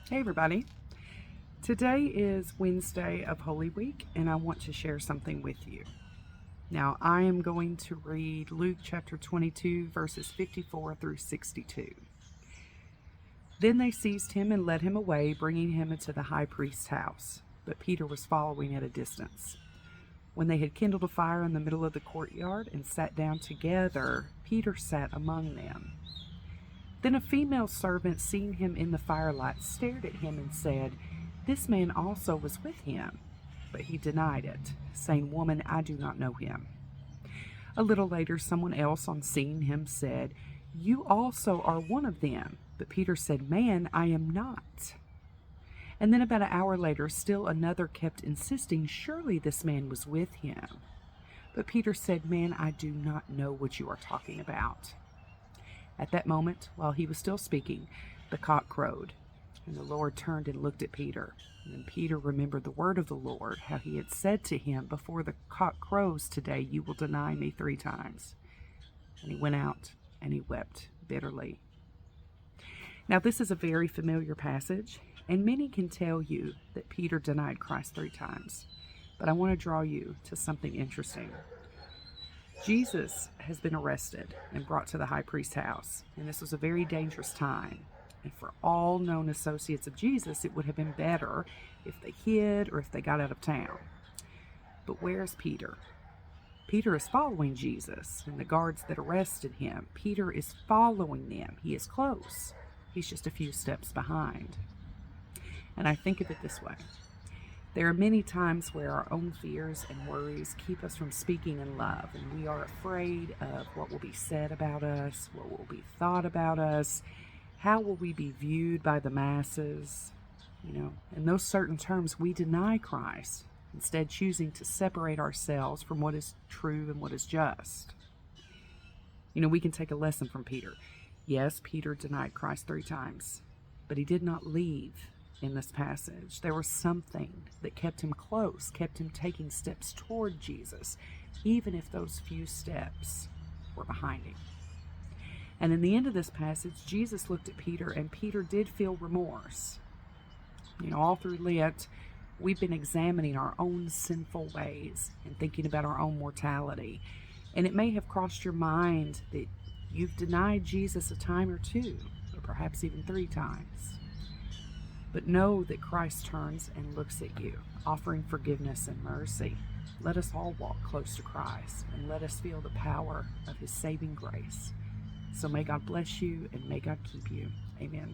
Hey everybody. Today is Wednesday of Holy Week and I want to share something with you. Now I am going to read Luke chapter 22 verses 54 through 62. Then they seized him and led him away, bringing him into the high priest's house. But Peter was following at a distance. When they had kindled a fire in the middle of the courtyard and sat down together, Peter sat among them. Then a female servant, seeing him in the firelight, stared at him and said, "This man also was with him." But he denied it, saying, "Woman, I do not know him." A little later, someone else, on seeing him, said, "You also are one of them." But Peter said, "Man, I am not." And then about an hour later, still another kept insisting, "Surely this man was with him." But Peter said, "Man, I do not know what you are talking about." At that moment, while he was still speaking, the cock crowed, and the Lord turned and looked at Peter. And then Peter remembered the word of the Lord, how he had said to him, "Before the cock crows today, you will deny me 3 times." And he went out and he wept bitterly. Now, this is a very familiar passage, and many can tell you that Peter denied Christ 3 times. But I want to draw you to something interesting. Jesus has been arrested and brought to the high priest's house, and this was a very dangerous time. And for all known associates of Jesus, it would have been better if they hid or if they got out of town. But where's Peter? Peter is following Jesus and the guards that arrested him. Peter is following them. He is close. He's just a few steps behind. And I think of it this way. There are many times where our own fears and worries keep us from speaking in love, and we are afraid of what will be said about us, what will be thought about us, how will we be viewed by the masses. In those certain terms, we deny Christ, instead choosing to separate ourselves from what is true and what is just. We can take a lesson from Peter. Yes, Peter denied Christ 3 times, but he did not leave. In this passage, there was something that kept him close, kept him taking steps toward Jesus, even if those few steps were behind him. And in the end of this passage, Jesus looked at Peter, and Peter did feel remorse. All through Lent, we've been examining our own sinful ways and thinking about our own mortality. And it may have crossed your mind that you've denied Jesus a time or 2, or perhaps even 3 times. But know that Christ turns and looks at you, offering forgiveness and mercy. Let us all walk close to Christ, and let us feel the power of His saving grace. So may God bless you, and may God keep you. Amen.